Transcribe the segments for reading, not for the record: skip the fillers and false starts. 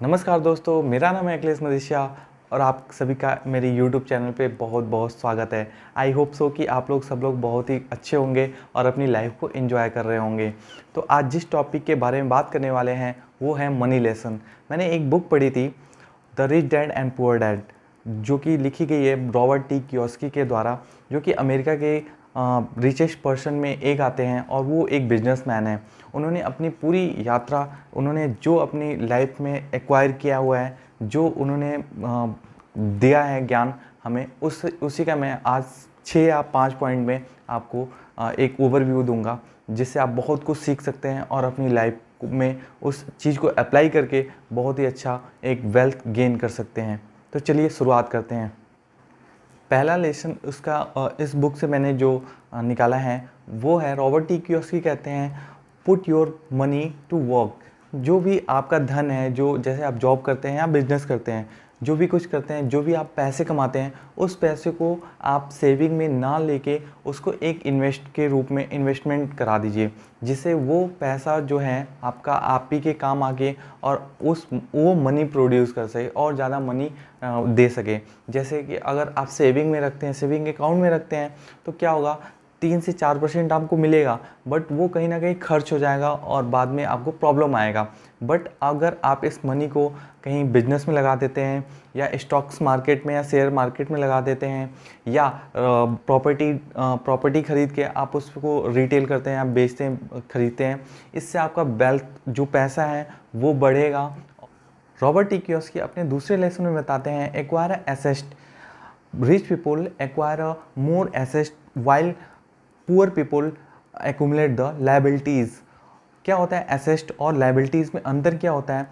नमस्कार दोस्तों, मेरा नाम है अखिलेश मदेशिया और आप सभी का मेरे YouTube चैनल पे बहुत बहुत स्वागत है। आई होप सो कि आप लोग सब लोग बहुत ही अच्छे होंगे और अपनी लाइफ को एंजॉय कर रहे होंगे। तो आज जिस टॉपिक के बारे में बात करने वाले हैं वो है मनी लेसन। मैंने एक बुक पढ़ी थी, the rich dad and poor dad, जो कि लिखी गई है रॉबर्ट टी कियोस्की के द्वारा, जो कि अमेरिका के रिचेस्ट पर्सन में एक आते हैं और वो एक बिजनेसमैन है। उन्होंने अपनी पूरी यात्रा, उन्होंने जो अपनी लाइफ में एक्वायर किया हुआ है, जो उन्होंने दिया है ज्ञान हमें, उसी का मैं आज 6 या 5 पॉइंट में आपको एक ओवरव्यू दूंगा, जिससे आप बहुत कुछ सीख सकते हैं और अपनी लाइफ में उस चीज़ को अप्लाई करके बहुत ही अच्छा एक वेल्थ गेन कर सकते हैं। तो चलिए शुरुआत करते हैं। पहला लेसन उसका इस बुक से मैंने जो निकाला है वो है, रॉबर्ट टी कियोस्की कहते हैं, put your money to work. जो भी आपका धन है, जो जैसे आप जॉब करते हैं या बिजनेस करते हैं, जो भी कुछ करते हैं, जो भी आप पैसे कमाते हैं, उस पैसे को आप सेविंग में ना लेके उसको एक इन्वेस्ट के रूप में इन्वेस्टमेंट करा दीजिए, जिससे वो पैसा जो है आपका आप ही के काम आके और वो मनी प्रोड्यूस कर सके और ज़्यादा मनी दे सके। जैसे कि अगर आप सेविंग में रखते हैं, सेविंग अकाउंट में रखते हैं, तो क्या होगा, 3 से 4% आपको मिलेगा, बट वो कहीं ना कहीं खर्च हो जाएगा और बाद में आपको प्रॉब्लम आएगा। बट अगर आप इस मनी को कहीं बिजनेस में लगा देते हैं या स्टॉक्स मार्केट में या शेयर मार्केट में लगा देते हैं या प्रॉपर्टी खरीद के आप उसको रिटेल करते हैं, आप बेचते हैं, खरीदते हैं, इससे आपका वेल्थ जो पैसा है वो बढ़ेगा। रॉबर्ट टी कियोस्की अपने दूसरे लेसन में बताते हैं, acquire asset, rich people acquire more asset while poor people accumulate the liabilities. क्या होता है एसेट और लायबिलिटीज़ में अंतर क्या होता है?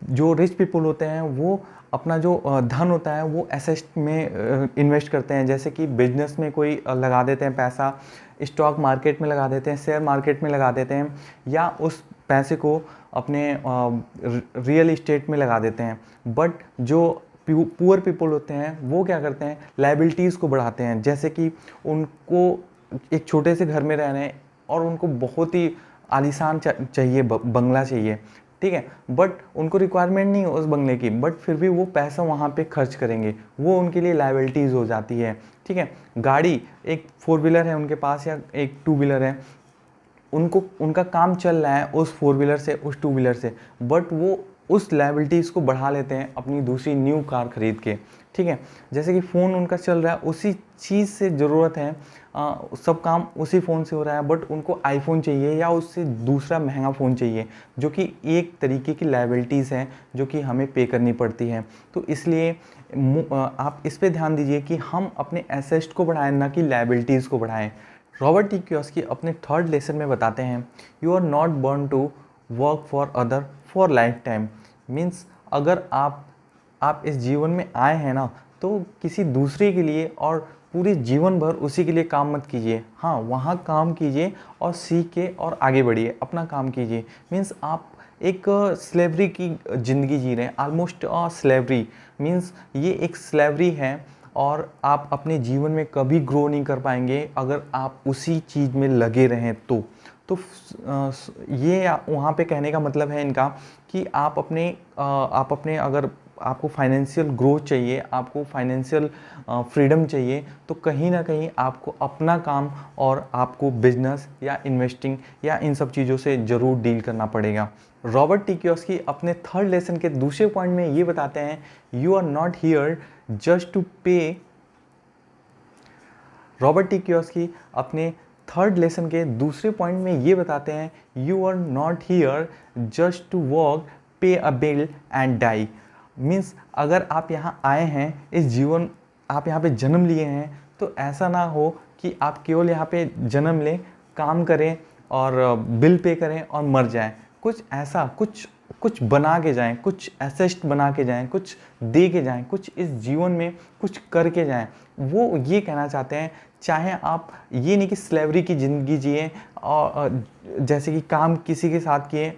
जो रिच पीपल होते हैं वो अपना जो धन होता है वो एसेट में इन्वेस्ट करते हैं, जैसे कि बिजनेस में कोई लगा देते हैं पैसा, स्टॉक मार्केट में लगा देते हैं, शेयर मार्केट में लगा देते हैं, या उस पैसे को अपने रियल इस्टेट में लगा देते हैं। बट जो पुअर पीपल होते हैं वो क्या करते हैं, लायबिलिटीज़ को बढ़ाते हैं, जैसे कि उनको एक छोटे से घर में रह रहे हैं और उनको बहुत ही आलीशान चाहिए, बंगला चाहिए, ठीक है, बट उनको रिक्वायरमेंट नहीं है उस बंगले की, बट फिर भी वो पैसा वहाँ पे खर्च करेंगे, वो उनके लिए लायबिलिटीज़ हो जाती है, ठीक है। गाड़ी, एक 4 व्हीलर है उनके पास या एक 2 व्हीलर है, उनको उनका काम चल रहा है उस 4 व्हीलर से, उस 2 व्हीलर से, बट वो उस लायबिलिटीज़ को बढ़ा लेते हैं अपनी दूसरी न्यू कार खरीद के, ठीक है। जैसे कि फ़ोन उनका चल रहा है, उसी चीज़ से ज़रूरत है, सब काम उसी फ़ोन से हो रहा है, बट उनको आईफोन चाहिए या उससे दूसरा महंगा फ़ोन चाहिए, जो कि एक तरीके की लायबिलिटीज़ हैं जो कि हमें पे करनी पड़ती है। तो इसलिए आप इस पे ध्यान दीजिए कि हम अपने एसेट्स को बढ़ाएं, ना कि लायबिलिटीज़ को बढ़ाएं। रॉबर्ट टी कियोस्की अपने थर्ड लेसन में बताते हैं, you are not born to work for other for life time. Means अगर आप इस जीवन में आए हैं ना, तो किसी दूसरे के लिए और पूरे जीवन भर उसी के लिए काम मत कीजिए। हाँ, वहाँ काम कीजिए और सीख के और आगे बढ़िए, अपना काम कीजिए। मीन्स आप एक स्लेवरी की ज़िंदगी जी रहे हैं, ऑलमोस्ट स्लेवरी। मीन्स ये एक स्लेवरी है और आप अपने जीवन में कभी ग्रो नहीं कर पाएंगे अगर आप उसी चीज़ में लगे रहें तो। ये वहाँ पे कहने का मतलब है इनका कि आप अपने अगर आपको फाइनेंशियल ग्रोथ चाहिए, आपको फाइनेंशियल फ्रीडम चाहिए, तो कहीं ना कहीं आपको अपना काम और आपको बिजनेस या इन्वेस्टिंग या इन सब चीज़ों से ज़रूर डील करना पड़ेगा। रॉबर्ट टी कियोस्की अपने थर्ड लेसन के दूसरे पॉइंट में ये बताते हैं, you are not here just to pay. Robert T Kiyosaki अपने थर्ड लेसन के दूसरे पॉइंट में ये बताते हैं, you are not here just to work, pay a bill and die. Means अगर आप यहाँ आए हैं, इस जीवन आप यहाँ पे जन्म लिए हैं, तो ऐसा ना हो कि आप केवल यहाँ पे जन्म लें, काम करें और बिल पे करें और मर जाएं। कुछ ऐसा कुछ बना के जाएं, कुछ एसेट बना के जाएं, कुछ दे के जाएं, कुछ इस जीवन में कुछ करके जाएं। वो ये कहना चाहते हैं, चाहे आप ये नहीं कि स्लेवरी की ज़िंदगी जिए और जैसे कि काम किसी के साथ किए,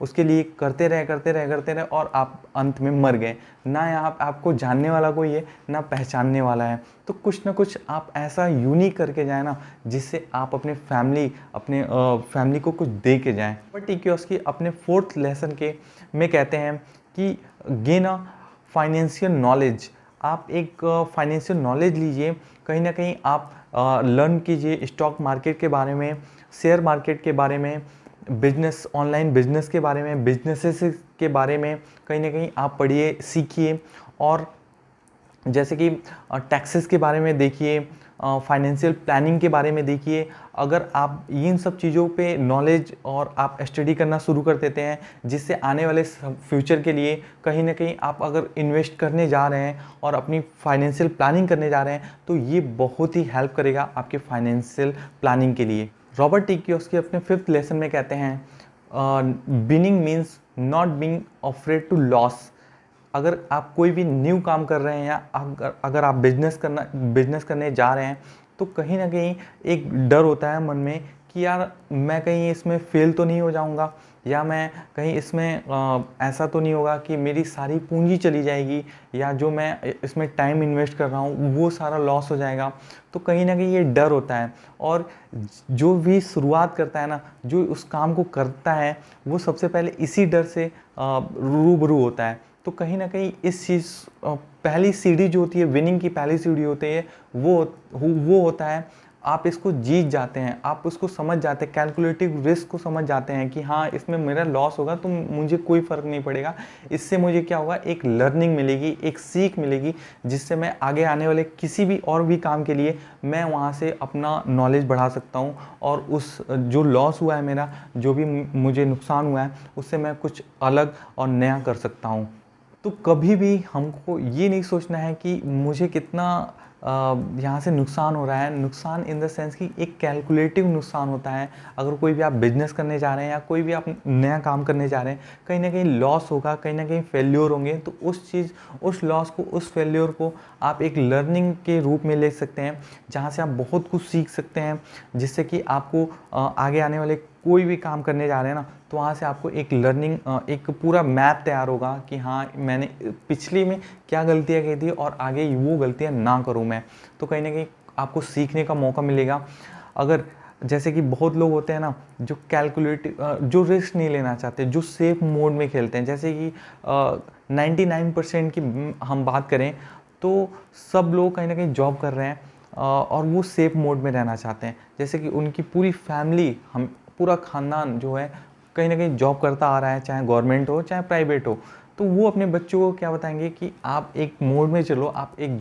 उसके लिए करते रहे और आप अंत में मर गए। ना यहाँ आपको जानने वाला कोई है, ना पहचानने वाला है। तो कुछ ना कुछ आप ऐसा यूनिक करके जाए ना, जिससे आप अपने फैमिली को कुछ दे के जाएँ। बट टी कियोस्की अपने फोर्थ लेसन के में कहते हैं कि गेन अ फाइनेंशियल नॉलेज, आप एक फाइनेंशियल नॉलेज लीजिए, कहीं ना कहीं आप लर्न कीजिए स्टॉक मार्केट के बारे में, शेयर मार्केट के बारे में, बिजनेस, ऑनलाइन बिजनेस के बारे में, बिजनेसेस के बारे में कहीं ना कहीं आप पढ़िए, सीखिए। और जैसे कि टैक्सेस के बारे में देखिए, फाइनेंशियल प्लानिंग के बारे में देखिए। अगर आप इन सब चीज़ों पे नॉलेज और आप स्टडी करना शुरू कर देते हैं, जिससे आने वाले फ्यूचर के लिए कहीं ना कहीं आप अगर इन्वेस्ट करने जा रहे हैं और अपनी फाइनेंशियल प्लानिंग करने जा रहे हैं, तो ये बहुत ही हेल्प करेगा आपके फाइनेंशियल प्लानिंग के लिए। रॉबर्ट टी कियोसाकी अपने 5th लेसन में कहते हैं winning means not being afraid to loss. अगर आप कोई भी न्यू काम कर रहे हैं या अगर आप बिजनेस करने जा रहे हैं, तो कहीं ना कहीं एक डर होता है मन में कि यार मैं कहीं इसमें फेल तो नहीं हो जाऊंगा, या मैं कहीं इसमें ऐसा तो नहीं होगा कि मेरी सारी पूंजी चली जाएगी, या जो मैं इसमें टाइम इन्वेस्ट कर रहा हूँ वो सारा लॉस हो जाएगा। तो कहीं ना कहीं ये डर होता है। और जो भी शुरुआत करता है ना, जो उस काम को करता है, वो सबसे पहले इसी डर से रूबरू होता है। तो कहीं ना कहीं इस चीज़ पहली सीढ़ी जो होती है, विनिंग की पहली सीढ़ी होती है, वो होता है आप इसको जीत जाते हैं, आप उसको समझ जाते हैं, कैलकुलेटिव रिस्क को समझ जाते हैं कि हाँ इसमें मेरा लॉस होगा तो मुझे कोई फ़र्क नहीं पड़ेगा, इससे मुझे क्या होगा, एक लर्निंग मिलेगी, एक सीख मिलेगी, जिससे मैं आगे आने वाले किसी भी और भी काम के लिए मैं वहाँ से अपना नॉलेज बढ़ा सकता हूँ, और उस जो लॉस हुआ है मेरा, जो भी मुझे नुकसान हुआ है, उससे मैं कुछ अलग और नया कर सकता हूँ। तो कभी भी हमको ये नहीं सोचना है कि मुझे कितना यहाँ से नुकसान हो रहा है। नुकसान इन द सेंस कि एक कैलकुलेटिव नुकसान होता है। अगर कोई भी आप बिजनेस करने जा रहे हैं या कोई भी आप नया काम करने जा रहे हैं, कहीं ना कहीं लॉस होगा, कहीं ना कहीं फेल्योर होंगे, तो उस लॉस को, उस फेल्योर को आप एक लर्निंग के रूप में ले सकते हैं, जहाँ से आप बहुत कुछ सीख सकते हैं, जिससे कि आपको आगे आने वाले कोई भी काम करने जा रहे हैं ना, तो वहाँ से आपको एक लर्निंग, एक पूरा मैप तैयार होगा कि हाँ मैंने पिछली में क्या गलतियाँ की थी और आगे वो गलतियाँ ना करूँ मैं। तो कहीं ना कहीं आपको सीखने का मौका मिलेगा। अगर जैसे कि बहुत लोग होते हैं ना जो कैलकुलेटिव, जो रिस्क नहीं लेना चाहते, जो सेफ मोड में खेलते हैं, जैसे कि 99% की हम बात करें तो सब लोग कहीं ना कहीं जॉब कर रहे हैं और वो सेफ मोड में रहना चाहते हैं। जैसे कि उनकी पूरी फैमिली, हम पूरा ख़ानदान जो है कहीं ना कहीं जॉब करता आ रहा है, चाहे गवर्नमेंट हो चाहे प्राइवेट हो, तो वो अपने बच्चों को क्या बताएंगे कि आप एक मोड में चलो, आप एक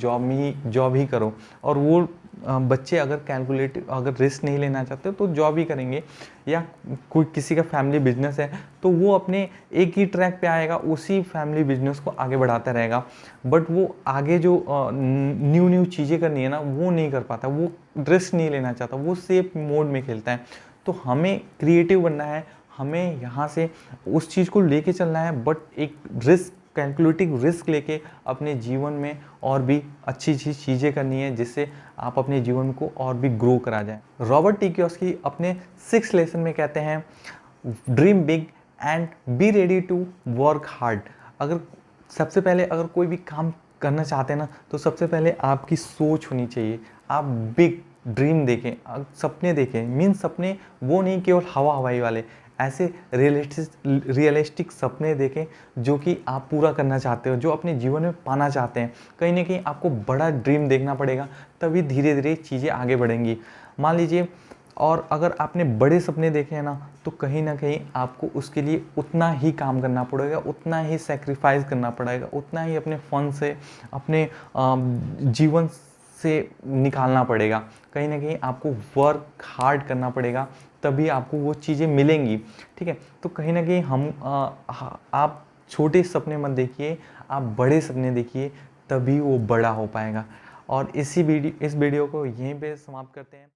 जॉब ही करो। और वो बच्चे अगर कैलकुलेटिव, अगर रिस्क नहीं लेना चाहते तो जॉब ही करेंगे, या कोई किसी का फैमिली बिजनेस है तो वो अपने एक ही ट्रैक पे आएगा, उसी फैमिली बिजनेस को आगे बढ़ाता रहेगा। बट वो आगे जो न्यू चीज़ें करनी है ना, वो नहीं कर पाता, वो रिस्क नहीं लेना चाहता, वो सेफ मोड में खेलता है। तो हमें क्रिएटिव बनना है, हमें यहाँ से उस चीज़ को लेके चलना है, बट एक रिस्क, कैलकुलेटिव रिस्क लेके अपने जीवन में और भी अच्छी चीज़ें करनी है, जिससे आप अपने जीवन को और भी ग्रो करा जाए। रॉबर्ट टी कियोसाकी अपने 6th लेसन में कहते हैं dream big and be ready to work hard. अगर सबसे पहले अगर कोई भी काम करना चाहते हैं ना, तो सबसे पहले आपकी सोच होनी चाहिए। आप बिग ड्रीम देखें, सपने देखें, मीन सपने वो नहीं केवल हवाई वाले, ऐसे रियलिस्टिक सपने देखें जो कि आप पूरा करना चाहते हो, जो अपने जीवन में पाना चाहते हैं। कहीं ना कहीं आपको बड़ा ड्रीम देखना पड़ेगा, तभी धीरे धीरे चीज़ें आगे बढ़ेंगी। मान लीजिए, और अगर आपने बड़े सपने देखे हैं ना, तो कहीं ना कहीं आपको उसके लिए उतना ही काम करना पड़ेगा, उतना ही सेक्रीफाइस करना पड़ेगा, उतना ही अपने फन से, अपने जीवन से निकालना पड़ेगा। कहीं ना कहीं आपको वर्क हार्ड करना पड़ेगा, तभी आपको वो चीज़ें मिलेंगी। ठीक है, तो कहीं ना कहीं आप छोटे सपने मत देखिए, आप बड़े सपने देखिए, तभी वो बड़ा हो पाएगा। और इस वीडियो को यहीं पे समाप्त करते हैं।